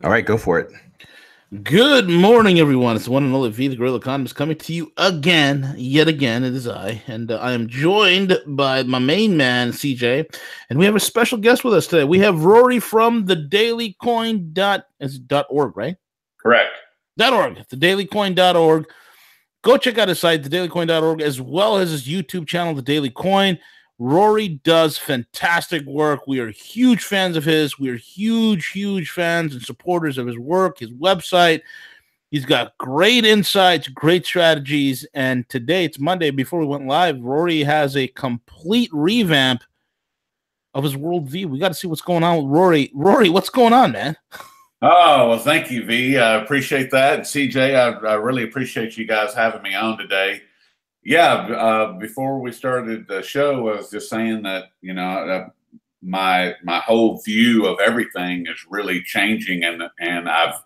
All right, go for it. Good morning, everyone. It's the one and only V, the Gorilla Economist, coming to you again, yet again. It is I, and I am joined by my main man, CJ, and we have a special guest with us today. We have Rory from the dailycoin.org, right? Correct. .org, thedailycoin.org. Go check out his site, thedailycoin.org, as well as his YouTube channel, The Daily Coin. Rory does fantastic work. We are huge fans of his. We are huge fans and supporters of his work, his website. He's got great insights, great strategies. And today, it's Monday, before we went live, Rory has a complete revamp of his worldview. We got to see what's going on with Rory. Rory, what's going on, man? Oh, well, thank you, V. I appreciate that. And CJ, I really appreciate you guys having me on today. Yeah, before we started the show, I was just saying that, you know, my whole view of everything is really changing, and I've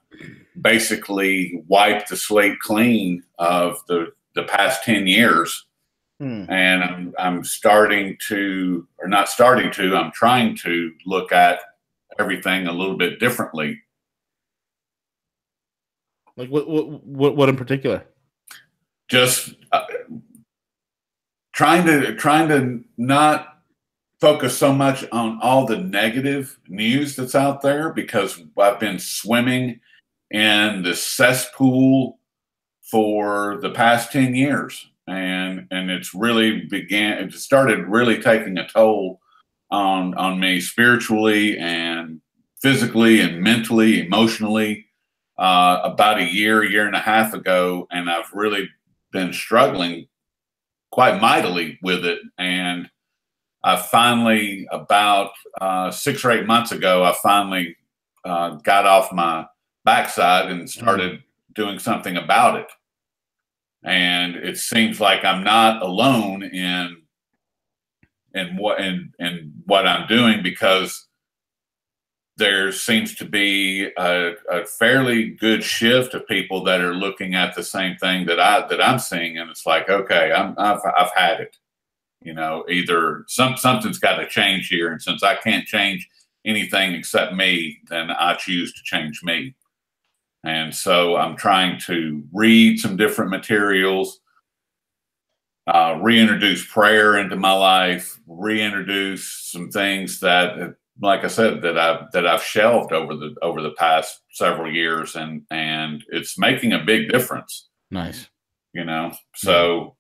basically wiped the slate clean of the past 10 years. And I'm starting to, or not starting to, I'm trying to look at everything a little bit differently. Like what in particular? Just trying to not focus so much on all the negative news that's out there, because I've been swimming in the cesspool for the past 10 years, and it's really it started really taking a toll on me spiritually and physically and mentally, emotionally, about a year and a half ago, and I've really been struggling quite mightily with it. And I finally, about 6 or 8 months ago, I finally got off my backside and started doing something about it. And it seems like I'm not alone in what I'm doing, because there seems to be a fairly good shift of people that are looking at the same thing that I'm seeing, and it's like, okay, I've had it. You know, either something's got to change here, and since I can't change anything except me, then I choose to change me. And so I'm trying to read some different materials, reintroduce prayer into my life, reintroduce some things that, like I said, that I've shelved over the past several years, and it's making a big difference. Nice. You know, so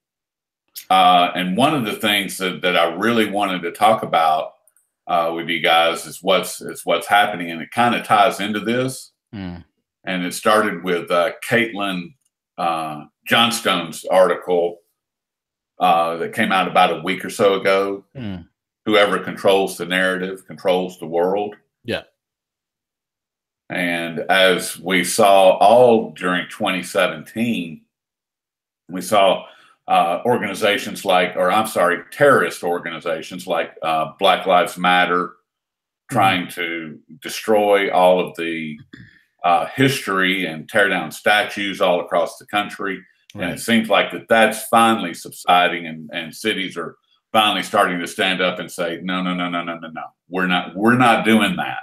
and one of the things that I really wanted to talk about with you guys is what's happening, and it kind of ties into this. And it started with Caitlin Johnstone's article that came out about a week or so ago. Whoever controls the narrative controls the world. Yeah. And as we saw all during 2017, we saw organizations like, terrorist organizations like Black Lives Matter trying to destroy all of the history and tear down statues all across the country. Right. And it seems like that's finally subsiding, and cities are finally starting to stand up and say, no, we're not doing that.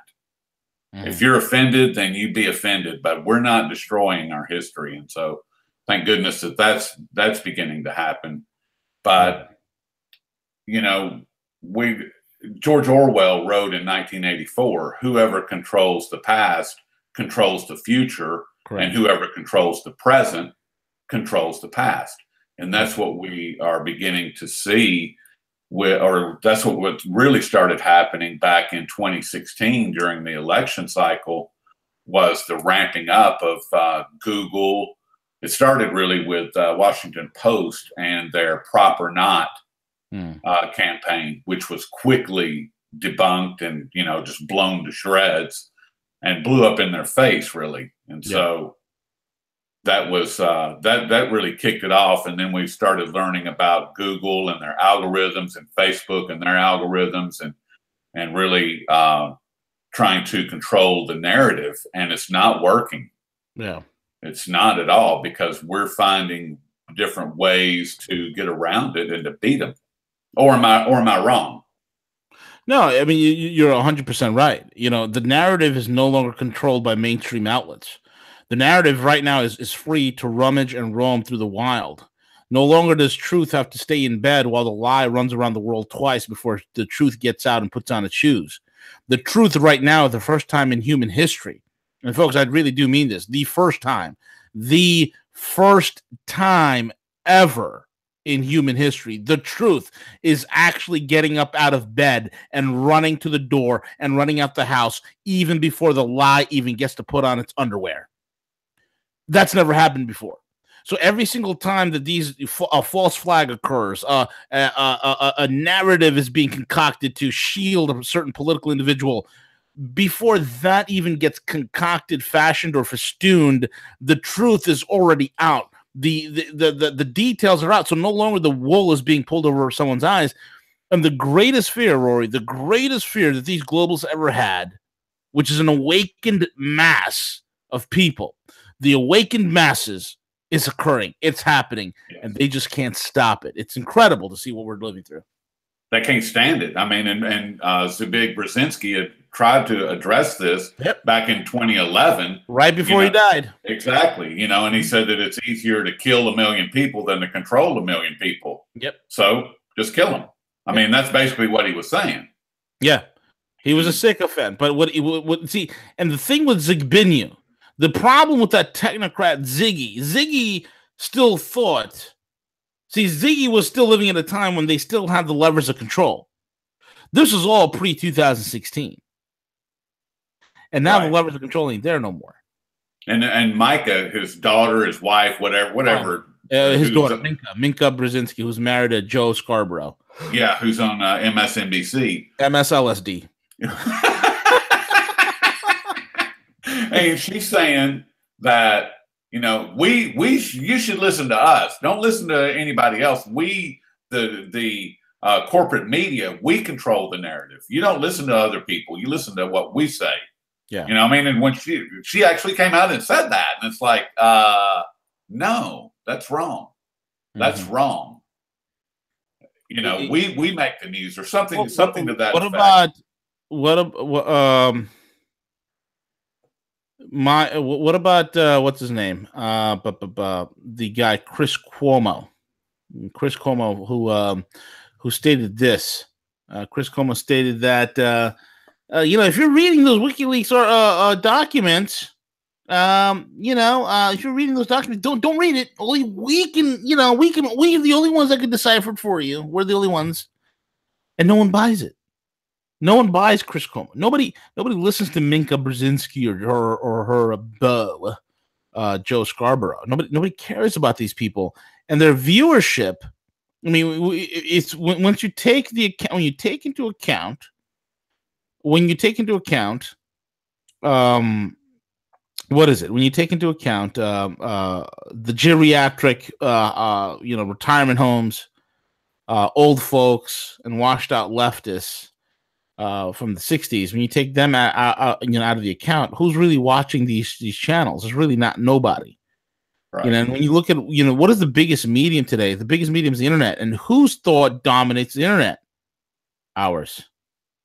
If you're offended, then you be offended, but we're not destroying our history. And so thank goodness that's beginning to happen. But, you know, George Orwell wrote in 1984, whoever controls the past controls the future. Correct. And whoever controls the present controls the past. And that's what we are beginning to see, that's what really started happening back in 2016 during the election cycle, was the ramping up of Google. It started really with Washington Post and their Prop or Not campaign, which was quickly debunked and, you know, just blown to shreds and blew up in their face, really. And so that was that really kicked it off. And then we started learning about Google and their algorithms, and Facebook and their algorithms, and really trying to control the narrative. And it's not working. Yeah, it's not at all, because we're finding different ways to get around it and to beat them. Or am I wrong? No, I mean you're 100% right. You know, the narrative is no longer controlled by mainstream outlets. The narrative right now is free to rummage and roam through the wild. No longer does truth have to stay in bed while the lie runs around the world twice before the truth gets out and puts on its shoes. The truth right now, the first time in human history, and folks, I really do mean this, the first time ever in human history, the truth is actually getting up out of bed and running to the door and running out the house even before the lie even gets to put on its underwear. That's never happened before. So every single time that a false flag occurs, a narrative is being concocted to shield a certain political individual. Before that even gets concocted, fashioned, or festooned, the truth is already out. The details are out. So no longer the wool is being pulled over someone's eyes. And the greatest fear, Rory, the greatest fear that these globals ever had, which is an awakened mass of people, the awakened masses is occurring. It's happening, and they just can't stop it. It's incredible to see what we're living through. They can't stand it. I mean, and Zbig Brzezinski had tried to address this back in 2011. Right before he died. Exactly. You know, and he said that it's easier to kill 1 million people than to control 1 million people. Yep. So just kill them. I mean, that's basically what he was saying. Yeah. He was a sycophant. But what see, and the thing with Zigbinu, the problem with that technocrat Ziggy still thought, see, Ziggy was still living at a time when they still had the levers of control. This was all pre-2016. And now the levers of control ain't there no more. And Micah, his daughter, his wife, whatever. His daughter, Minka Brzezinski, who's married to Joe Scarborough. Yeah, who's on MSNBC. MSLSD. And she's saying that, you know, you should listen to us. Don't listen to anybody else. We, the corporate media, we control the narrative. You don't listen to other people. You listen to what we say. Yeah. You know, I mean, and when she actually came out and said that, and it's like, no, that's wrong. That's wrong. You know, we make the news or something, something to that effect. What about what's his name? The guy Chris Cuomo. Chris Cuomo, who stated this. Chris Cuomo stated that you know, if you're reading those WikiLeaks or documents, you know, if you're reading those documents, don't read it. Only we're the only ones that can decipher it for you. We're the only ones, and no one buys it. No one buys Chris Cuomo. Nobody listens to Minka Brzezinski or her beau, Joe Scarborough. Nobody cares about these people and their viewership. I mean, it's once you take into account, what is it? When you take into account the geriatric, retirement homes, old folks, and washed out leftists from the 60s, when you take them out of the account, who's really watching these channels? It's really not nobody. Right. You know, and when you look at, you know, what is the biggest medium today? The biggest medium is the internet. And whose thought dominates the internet? Ours.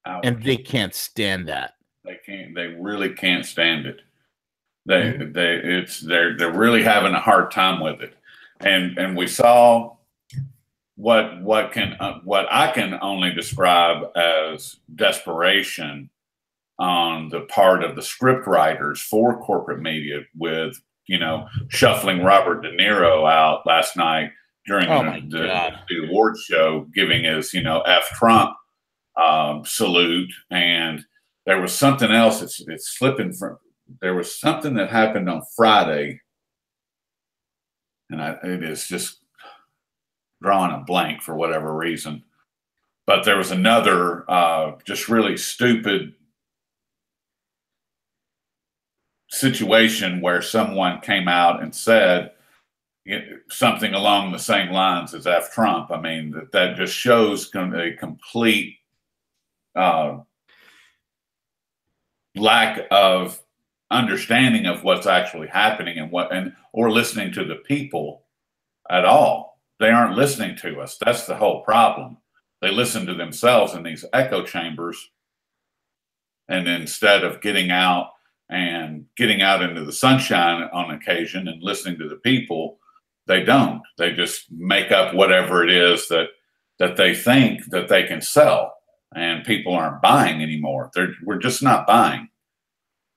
And they can't stand that. They really can't stand it. They're really having a hard time with it. And we saw what I can only describe as desperation on the part of the script writers for corporate media, with, you know, shuffling Robert De Niro out last night during the awards show, giving his, you know, F Trump salute. And there was something else. It's slipping from. There was something that happened on Friday, and it is just drawing a blank for whatever reason. But there was another just really stupid situation where someone came out and said something along the same lines as F Trump. I mean, that just shows a complete lack of understanding of what's actually happening or listening to the people at all. They aren't listening to us. That's the whole problem. They listen to themselves in these echo chambers. And instead of getting out into the sunshine on occasion and listening to the people, they don't. They just make up whatever it is that they think that they can sell, and people aren't buying anymore. We're just not buying,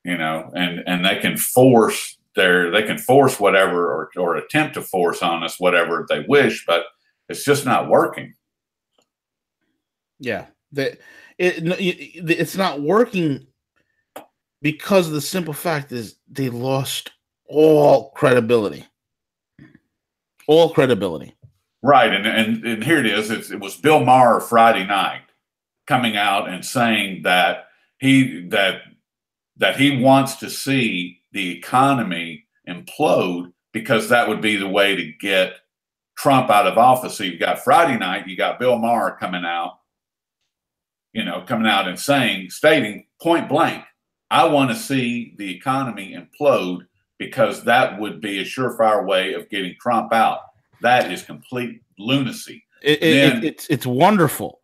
and they can force whatever or attempt to force on us whatever they wish, but it's just not working. Yeah, it's not working because of the simple fact is they lost all credibility. All credibility. Right, and here it is. It was Bill Maher Friday night coming out and saying that he wants to see the economy implode because that would be the way to get Trump out of office. So you've got Friday night, you got Bill Maher coming out and stating point blank, I want to see the economy implode because that would be a surefire way of getting Trump out. That is complete lunacy. It's wonderful.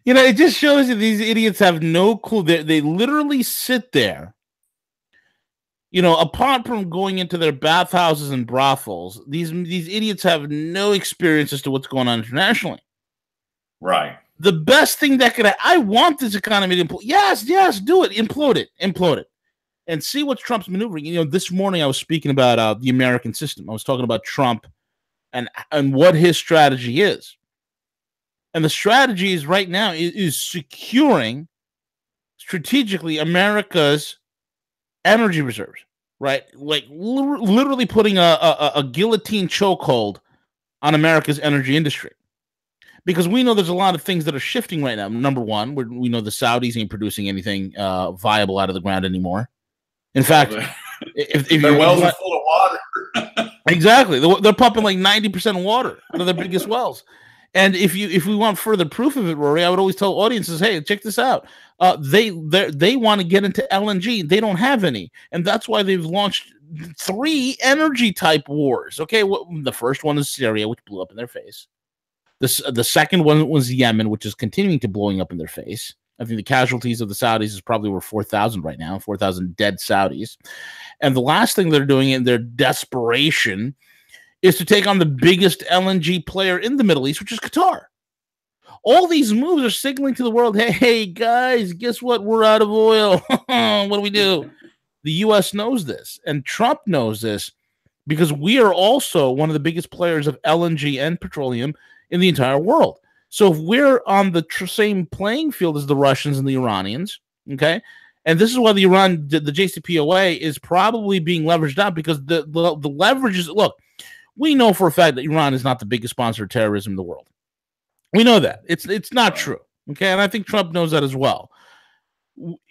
It just shows you these idiots have no clue. They literally sit there. Apart from going into their bathhouses and brothels, these idiots have no experience as to what's going on internationally. Right. The best thing I want this economy to implode. Yes, do it. Implode it. And see what Trump's maneuvering. This morning I was speaking about the American system. I was talking about Trump and what his strategy is. And the strategy is right now is securing strategically America's energy reserves, right? Like literally putting a guillotine chokehold on America's energy industry. Because we know there's a lot of things that are shifting right now. Number one, we know the Saudis ain't producing anything viable out of the ground anymore. In fact, if their wells are full of water. Exactly. They're pumping like 90% water out of their biggest wells. And if we want further proof of it, Rory, I would always tell audiences, hey, check this out. They want to get into LNG. They don't have any. And that's why they've launched 3 energy type wars. Okay, the first one is Syria, which blew up in their face. The second one was Yemen, which is continuing to blowing up in their face. I think the casualties of the Saudis is probably over 4,000 right now, 4,000 dead Saudis. And the last thing they're doing in their desperation is to take on the biggest LNG player in the Middle East, which is Qatar. All these moves are signaling to the world, hey, guys, guess what? We're out of oil. What do we do? The U.S. knows this, and Trump knows this, because we are also one of the biggest players of LNG and petroleum in the entire world. So if we're on the same playing field as the Russians and the Iranians, okay, and this is why the JCPOA is probably being leveraged out, because the leverage is, look, we know for a fact that Iran is not the biggest sponsor of terrorism in the world. We know that. It's not true, okay, and I think Trump knows that as well.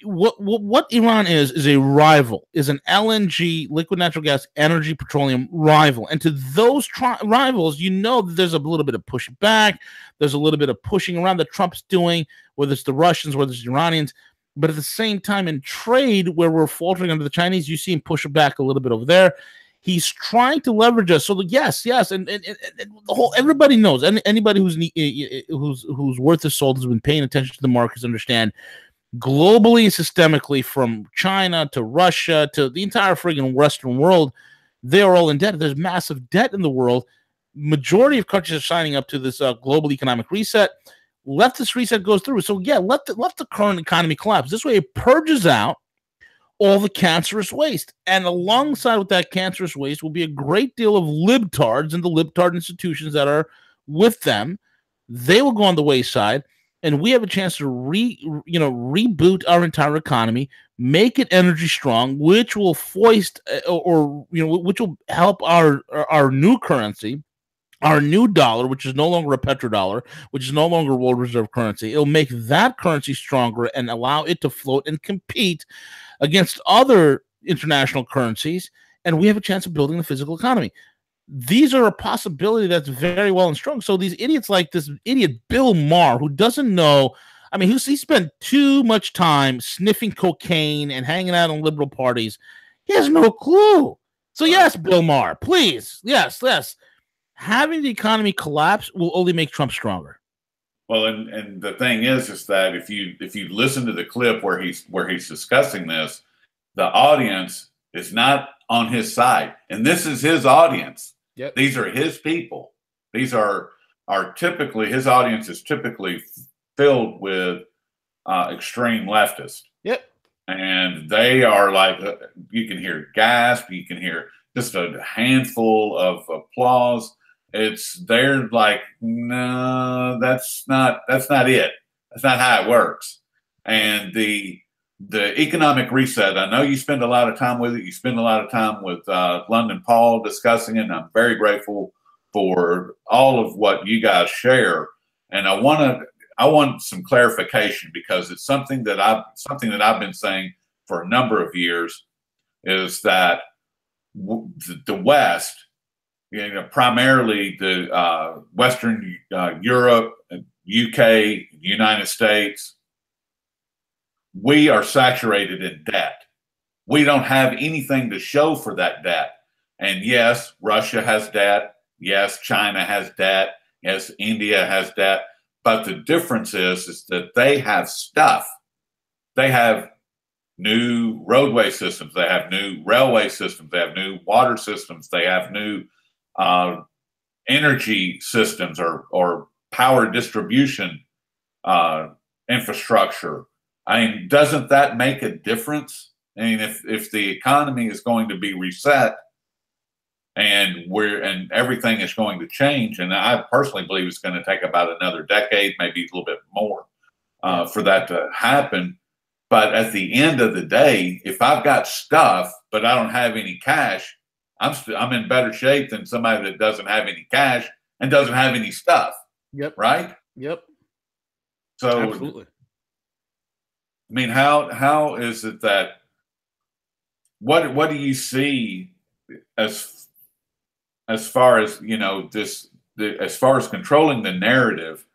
What Iran is a rival, is an LNG, liquid natural gas, energy, petroleum rival. And to those rivals, that there's a little bit of pushing back. There's a little bit of pushing around that Trump's doing, whether it's the Russians, whether it's the Iranians. But at the same time, in trade, where we're faltering under the Chinese, you see him push back a little bit over there. He's trying to leverage us. So yes, and the whole, everybody knows, and anybody who's worth his salt has been paying attention to the markets understand, globally and systemically, from China to Russia to the entire friggin' Western world, they are all in debt. There's massive debt in the world. Majority of countries are signing up to this global economic reset. Let this reset go through. So yeah, let the current economy collapse. This way it purges out all the cancerous waste. And alongside with that cancerous waste will be a great deal of libtards and the libtard institutions that are with them. They will go on the wayside. And we have a chance to reboot our entire economy, make it energy strong, which will foist which will help our new currency, our new dollar, which is no longer a petrodollar, which is no longer world reserve currency. It'll make that currency stronger and allow it to float and compete against other international currencies. And we have a chance of building the physical economy. These are a possibility that's very well and strong. So these idiots, like this idiot Bill Maher, who doesn't know, I mean, he spent too much time sniffing cocaine and hanging out on liberal parties. He has no clue. So yes, Bill Maher, please, yes, having the economy collapse will only make Trump stronger. Well, and the thing is that if you listen to the clip where he's discussing this, the audience is not on his side, and this is his audience. Yep. These are his people. These are typically, his audience is typically filled with extreme leftists. Yep. And they are like, you can hear gasp, you can hear just a handful of applause. They're like, no, that's not it. That's not how it works. And the economic reset, I know you spend a lot of time with it. You spend a lot of time with London Paul discussing it. And I'm very grateful for all of what you guys share. And I want some clarification, because it's something that I've been saying for a number of years, is that the West, primarily the Western Europe, UK, United States, we are saturated in debt. We don't have anything to show for that debt. And yes, Russia has debt. Yes, China has debt. Yes, India has debt. But the difference is that they have stuff. They have new roadway systems. They have new railway systems. They have new water systems. They have new energy systems or power distribution infrastructure. I mean, doesn't that make a difference? I mean, if the economy is going to be reset and everything is going to change, and I personally believe it's going to take about another decade, maybe a little bit more, for that to happen. But at the end of the day, if I've got stuff but I don't have any cash, I'm in better shape than somebody that doesn't have any cash and doesn't have any stuff. Yep. Right. Yep. So, absolutely. I mean, how is it that what do you see as far as as far as controlling the narrative?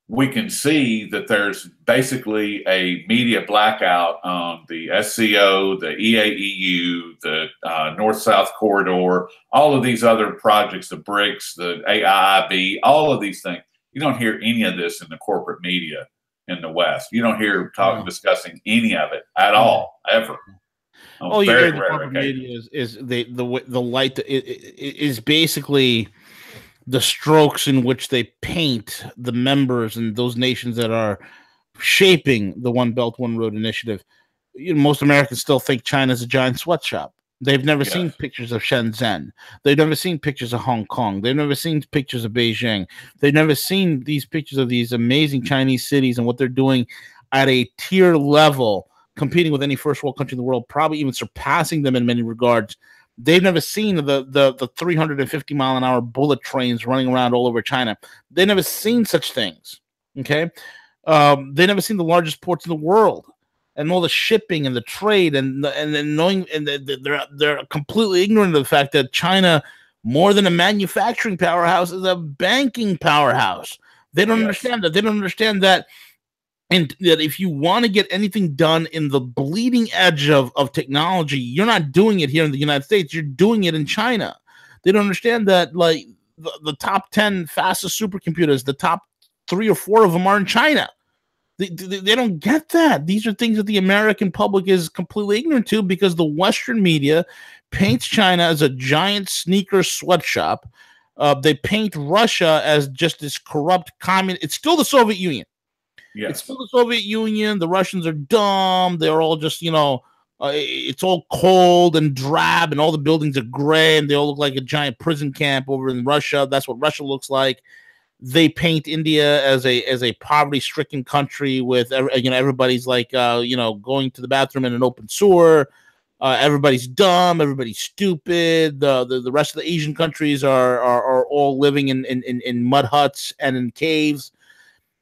We can see that there's basically a media blackout on the SCO, the EAEU, the North-South Corridor, all of these other projects, the BRICS, the AIIB, all of these things. You don't hear any of this in the corporate media in the West. You don't hear discussing any of it at all, ever. All you hear in the corporate media is the light is basically the strokes in which they paint the members and those nations that are shaping the One Belt, One Road initiative. Most Americans still think China's a giant sweatshop. They've never seen pictures of Shenzhen. They've never seen pictures of Hong Kong. They've never seen pictures of Beijing. They've never seen these pictures of these amazing Chinese cities and what they're doing at a tier level, competing with any first world country in the world, probably even surpassing them in many regards. They've never seen the 350 mile an hour bullet trains running around all over China. They've never seen such things. Okay. They've never seen the largest ports in the world and all the shipping and the trade and knowing, and they're completely ignorant of the fact that China, more than a manufacturing powerhouse, is a banking powerhouse. They don't understand that. They don't understand that. And that if you want to get anything done in the bleeding edge of technology, you're not doing it here in the United States. You're doing it in China. They don't understand that, like, the top 10 fastest supercomputers, the top 3 or 4 of them are in China. They don't get that. These are things that the American public is completely ignorant to, because the Western media paints China as a giant sneaker sweatshop. They paint Russia as just this corrupt communist. It's still the Soviet Union. Yes. It's still the Soviet Union. The Russians are dumb. They're all just, it's all cold and drab, and all the buildings are gray, and they all look like a giant prison camp over in Russia. That's what Russia looks like. They paint India as a poverty-stricken country with, everybody's like, going to the bathroom in an open sewer. Everybody's dumb. Everybody's stupid. The rest of the Asian countries are all living in mud huts and in caves.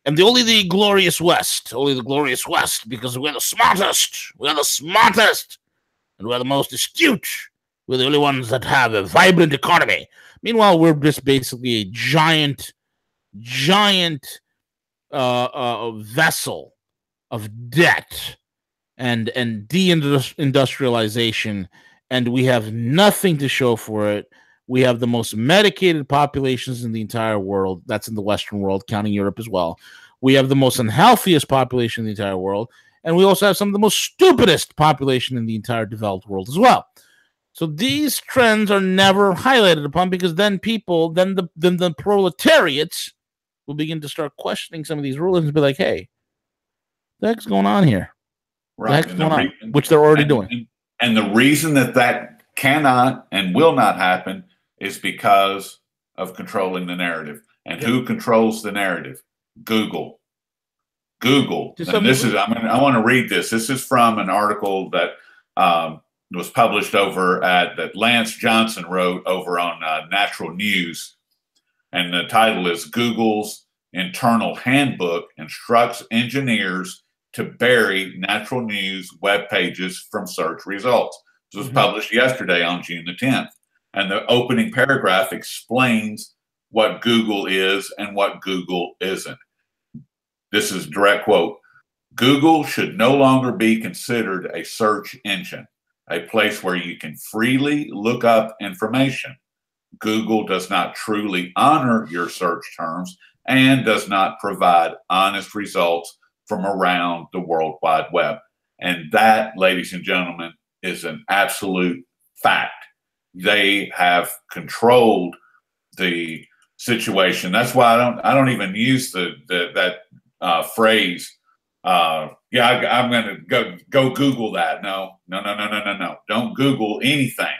And only the glorious West, because we're the smartest. We're the smartest. And we're the most astute. We're the only ones that have a vibrant economy. Meanwhile, we're just basically a giant vessel of debt and deindustrialization, and we have nothing to show for it. We have the most medicated populations in the entire world. That's in the Western world, counting Europe as well. We have the most unhealthiest population in the entire world. And we also have some of the most stupidest population in the entire developed world as well. So these trends are never highlighted upon, because then people, then the proletariats will begin to start questioning some of these rulings and be like, hey, what the heck's going on here? Right. The heck's going on? Which they're already doing. And the reason that cannot and will not happen is because of controlling the narrative. And who controls the narrative? Google. And this is, I want to read this. This is from an article that was published that Lance Johnson wrote over on Natural News. And the title is Google's Internal Handbook Instructs Engineers to Bury Natural News Web Pages from Search Results. This was published yesterday on June the 10th. And the opening paragraph explains what Google is and what Google isn't. This is a direct quote. Google should no longer be considered a search engine, a place where you can freely look up information. Google does not truly honor your search terms and does not provide honest results from around the World Wide Web. And that, ladies and gentlemen, is an absolute fact. They have controlled the situation. That's why I don't even use that phrase. I'm going to go Google that. No. Don't Google anything.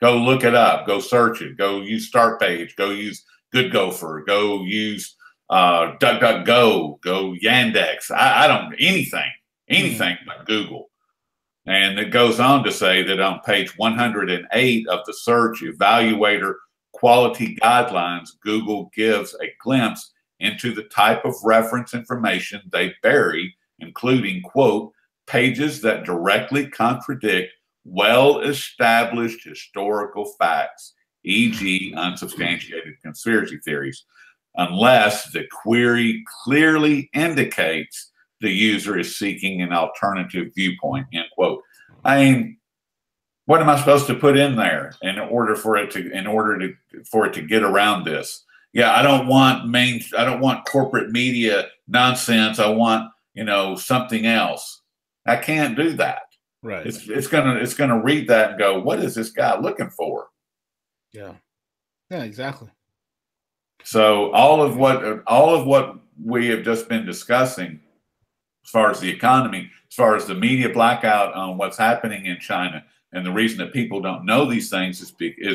Go look it up. Go search it. Go use Start Page. Go use Good Gopher. Go use DuckDuckGo. Go Yandex. I don't anything but Google. And it goes on to say that on page 108 of the Search Evaluator Quality Guidelines, Google gives a glimpse into the type of reference information they bury, including, quote, pages that directly contradict well-established historical facts, e.g. unsubstantiated conspiracy theories, unless the query clearly indicates the user is seeking an alternative viewpoint, end quote. I mean, what am I supposed to put in there in order for it to get around this? Yeah, I don't want corporate media nonsense. I want, something else. I can't do that. Right. It's gonna read that and go, what is this guy looking for? Yeah. Yeah, exactly. So all of what we have just been discussing, as far as the economy, as far as the media blackout on what's happening in China, and the reason that people don't know these things is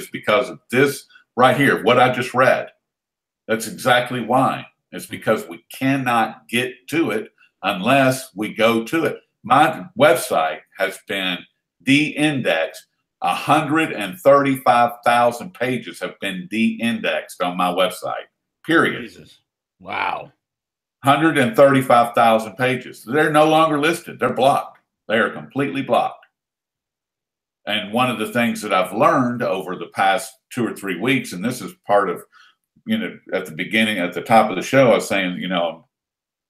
because of this right here, what I just read. That's exactly why. It's because we cannot get to it unless we go to it. My website has been de-indexed. 135,000 pages have been de-indexed on my website, period. Jesus. Wow. 135,000 pages. They're no longer listed. They're blocked. They are completely blocked. And one of the things that I've learned over the past 2 or 3 weeks, and this is part of, at the beginning, at the top of the show, I was saying,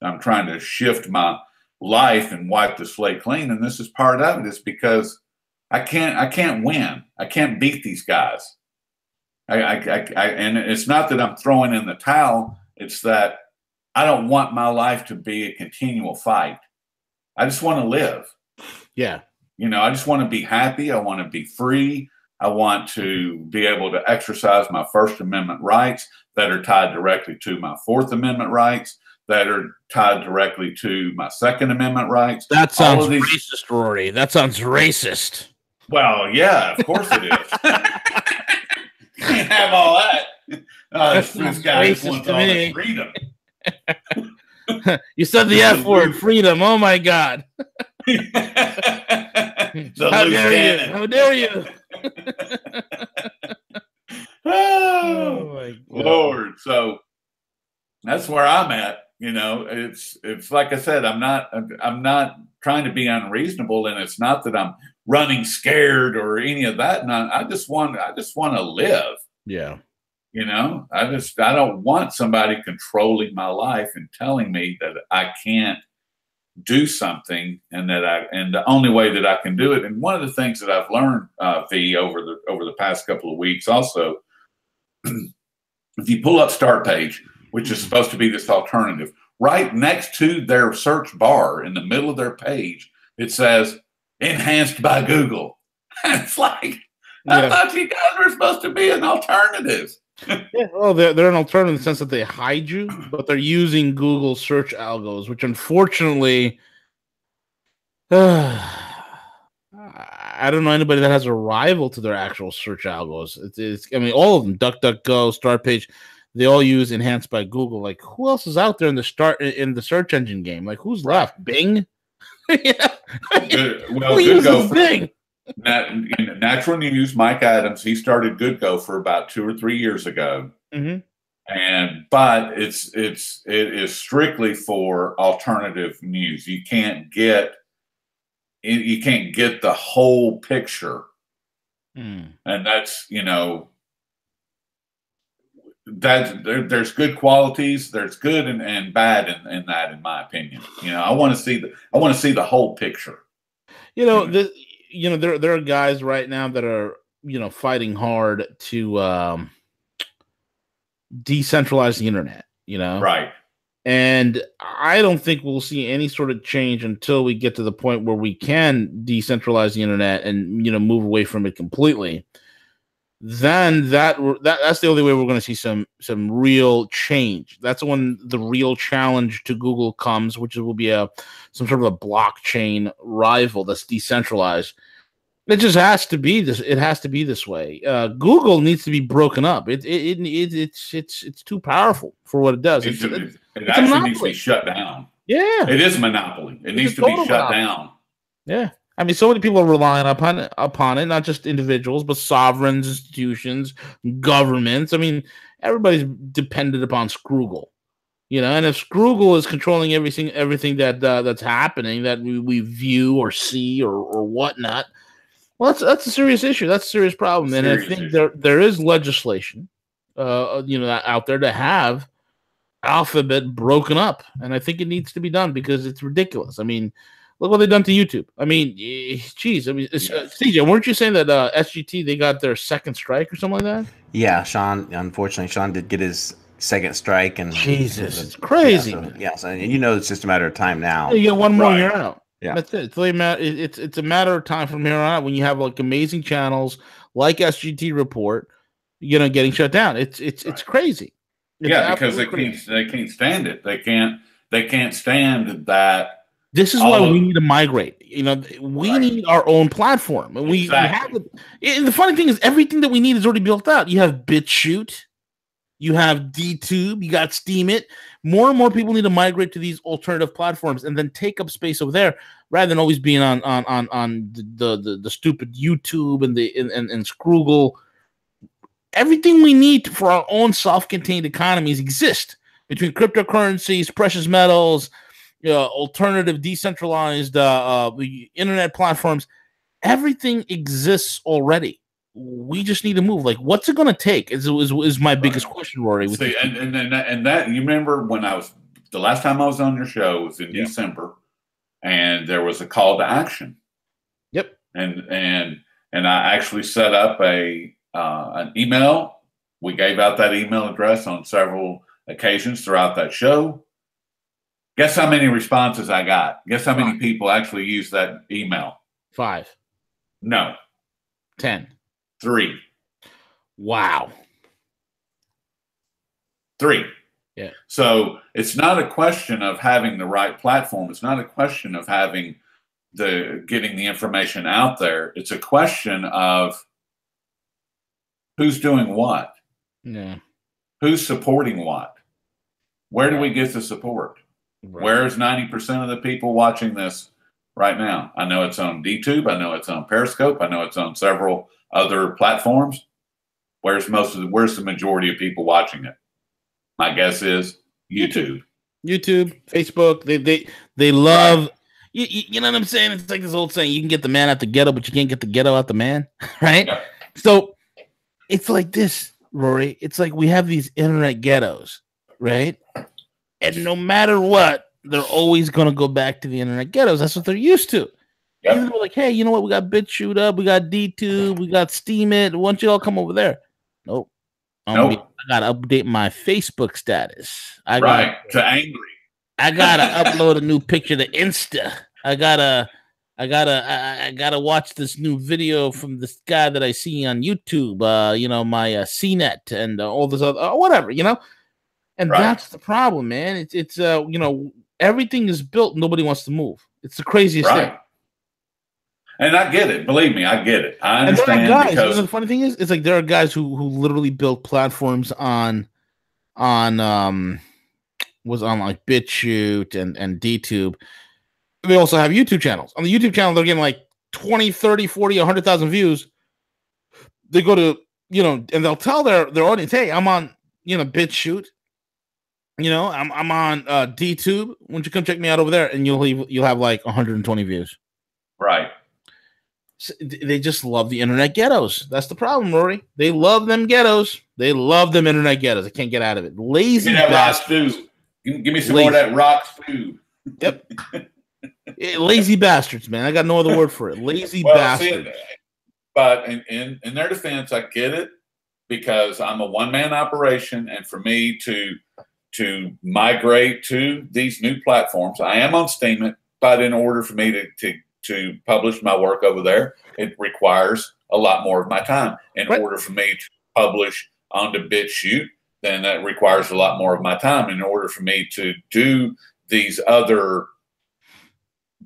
I'm trying to shift my life and wipe the slate clean. And this is part of it, is because I can't win. I can't beat these guys. And it's not that I'm throwing in the towel. It's that I don't want my life to be a continual fight. I just want to live. Yeah. I just want to be happy. I want to be free. I want to be able to exercise my First Amendment rights that are tied directly to my Fourth Amendment rights, that are tied directly to my Second Amendment rights. That sounds racist, Rory. That sounds racist. Well, yeah, of course it is. You can't have all that. This guy just wants all this freedom. You said the F word, freedom. Oh, my God. How dare you? How dare you? Oh, my God. Lord. So that's where I'm at. It's like I said, I'm not trying to be unreasonable, and it's not that I'm running scared or any of that. And I just want to live. Yeah. I don't want somebody controlling my life and telling me that I can't do something, and the only way that I can do it. And one of the things that I've learned, V, over the past couple of weeks also, if you pull up Start Page, which is supposed to be this alternative, right next to their search bar in the middle of their page, it says enhanced by Google. It's like, I thought you guys were supposed to be an alternative. Yeah, well, they're an alternative in the sense that they hide you, but they're using Google search algos, which unfortunately, I don't know anybody that has a rival to their actual search algos. I mean, all of them, DuckDuckGo, Startpage, they all use enhanced by Google. Like, who else is out there in the search engine game? Like, who's left? Bing? Yeah. Well, good go for Bing. Natural News. Mike Adams, he started GoodGo for about 2 or 3 years ago, but it is strictly for alternative news. You can't get the whole picture, and that's there's good qualities, there's good and bad in that, in my opinion. I want to see the whole picture. There are guys right now that are fighting hard to decentralize the internet. Right. And I don't think we'll see any sort of change until we get to the point where we can decentralize the internet and move away from it completely. Then that's the only way we're going to see some real change. That's when the real challenge to Google comes, which will be some sort of a blockchain rival that's decentralized. It just has to be this. It has to be this way. Google needs to be broken up. It's too powerful for what it does. It actually needs to be shut down. Yeah, it is a monopoly. It needs to be shut down. Yeah. I mean, so many people are relying upon it, not just individuals, but sovereigns, institutions, governments. I mean, everybody's dependent upon Scroogle, and if Scroogle is controlling everything that's happening, that we view or see or whatnot, well, that's a serious issue. That's a serious problem. And I think there is legislation, out there to have Alphabet broken up, and I think it needs to be done because it's ridiculous. I mean, look what they've done to YouTube. I mean, geez. I mean, CJ, weren't you saying that SGT, they got their second strike or something like that? Yeah, unfortunately, Sean did get his second strike, and Jesus, it's crazy. So it's just a matter of time now. You get one more year out. Yeah, that's it. It's a matter of time from here on out when you have like amazing channels like SGT Report, getting shut down. It's crazy. Because they can't stand it. They can't stand that. This is why we need to migrate. We need our own platform. And we have it. And the funny thing is, everything that we need is already built out. You have BitChute, you have DTube, you got Steemit. More and more people need to migrate to these alternative platforms and then take up space over there rather than always being on the stupid YouTube and Scroogle. Everything we need for our own self-contained economies exist between cryptocurrencies, precious metals, alternative, decentralized internet platforms. Everything exists already. We just need to move. Like, what's it going to take? Is my biggest question, Rory. See, and that you remember when the last time I was on your show was in December, and there was a call to action. Yep. And I actually set up an email. We gave out that email address on several occasions throughout that show. Guess how many responses I got? Guess how many people actually used that email? 5. No. 10. 3. Wow. 3. Yeah. So it's not a question of having the right platform. It's not a question of having getting the information out there. It's a question of who's doing what. Yeah. Who's supporting what? Where do we get the support? Right. Where's 90% of the people watching this right now? I know it's on DTube. I know it's on Periscope. I know it's on several other platforms. Where's the majority of people watching it? My guess is YouTube. Facebook. They love. You know what I'm saying? It's like this old saying: you can get the man out the ghetto, but you can't get the ghetto out the man, right? Yeah. So it's like this, Rory. It's like we have these internet ghettos, right? And no matter what, they're always going to go back to the internet ghettos. That's what they're used to. Yep. Even though, like, hey, you know what? We got BitChute up, we got DTube, we got Steemit. Why don't you all come over there? Nope. Nope. I gotta update my Facebook status. To angry. I gotta upload a new picture to Insta. I gotta watch this new video from this guy that I see on YouTube. My CNET and all this other whatever. And that's the problem, man. It's everything is built. Nobody wants to move. It's the craziest thing. And I get it. Believe me, I get it. I understand. And there are guys, because the funny thing is, it's like there are guys who literally built platforms on like BitChute and DTube. They also have YouTube channels. On the YouTube channel, they're getting like 20, 30, 40, 100,000 views. They go to, and they'll tell their audience, hey, I'm on, BitChute. I'm on DTube. Why don't you come check me out over there? And you'll have like 120 views. Right. So they just love the internet ghettos. That's the problem, Rory. They love them ghettos. They love them internet ghettos. I can't get out of it. Lazy bastards. Give me some more of that rock stew. Yep. Lazy bastards, man. I got no other word for it. Lazy bastards. But in their defense, I get it, because I'm a one-man operation, and for me to migrate to these new platforms, I am on Steemit, but in order for me to publish my work over there, it requires a lot more of my time. In order for me to publish onto BitChute, then that requires a lot more of my time. In order for me to do these other,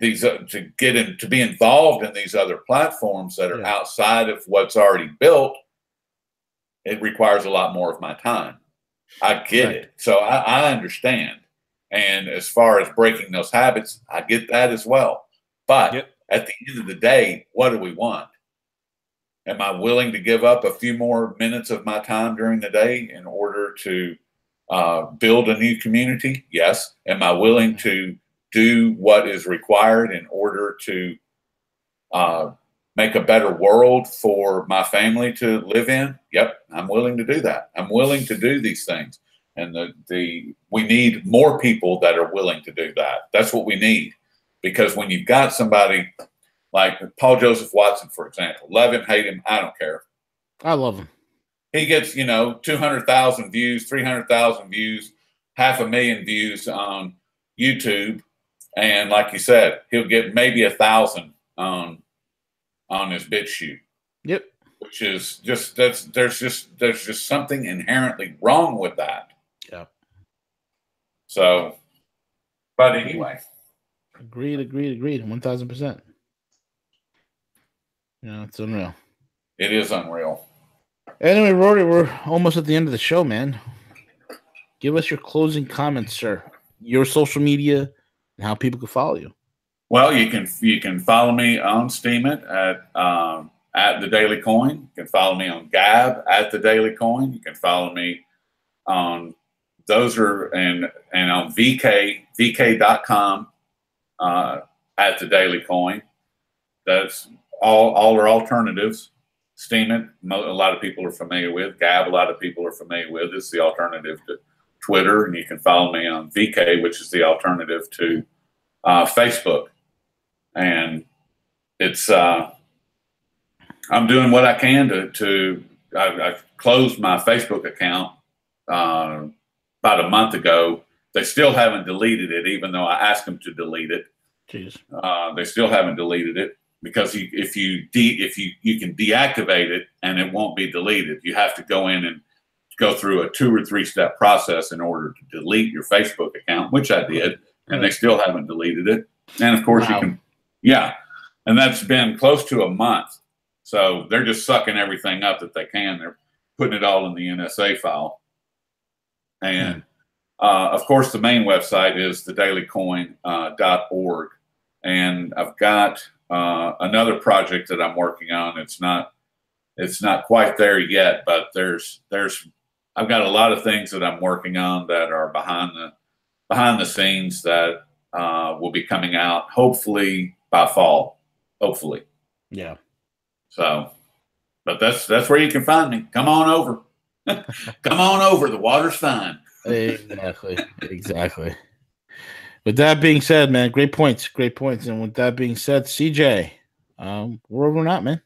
to be involved in these other platforms that are outside of what's already built, it requires a lot more of my time. I get it. So I understand. And as far as breaking those habits, I get that as well. But at the end of the day, what do we want? Am I willing to give up a few more minutes of my time during the day in order to build a new community? Yes. Am I willing to do what is required in order to make a better world for my family to live in? Yep, I'm willing to do that. I'm willing to do these things. And we need more people that are willing to do that. That's what we need. Because when you've got somebody like Paul Joseph Watson, for example, love him, hate him, I don't care. I love him. He gets, 200,000 views, 300,000 views, 500,000 views on YouTube. And like you said, he'll get maybe 1,000 on his BitChute. Yep. Which is there's just something inherently wrong with that. Yeah. So, but anyway. Agreed. 1,000%. It's unreal. It is unreal. Anyway, Rory, we're almost at the end of the show, man. Give us your closing comments, sir. Your social media and how people can follow you. Well, you can follow me on Steemit at the Daily Coin. You can follow me on Gab at the Daily Coin. You can follow me on and on vk.com at the Daily Coin. That's all are alternatives. Steemit, a lot of people are familiar with. Gab, a lot of people are familiar with. It's the alternative to Twitter, and you can follow me on VK, which is the alternative to Facebook. And it's I'm doing what I can I closed my Facebook account about a month ago. They still haven't deleted it, even though I asked them to delete it. Jeez. They still haven't deleted it, because if you can deactivate it and it won't be deleted. You have to go in and go through a 2 or 3 step process in order to delete your Facebook account, which I did, and they still haven't deleted it. And of course you can, and that's been close to a month. So they're just sucking everything up that they can. They're putting it all in the NSA file. And of course, the main website is thedailycoin.org. And I've got another project that I'm working on. It's not quite there yet, but I've got a lot of things that I'm working on that are behind the scenes that will be coming out hopefully by fall. Hopefully. Yeah. So, but that's where you can find me. Come on over. Come on over. The water's fine. Exactly. With that being said, man, great points. And with that being said, CJ, we're over and out, man.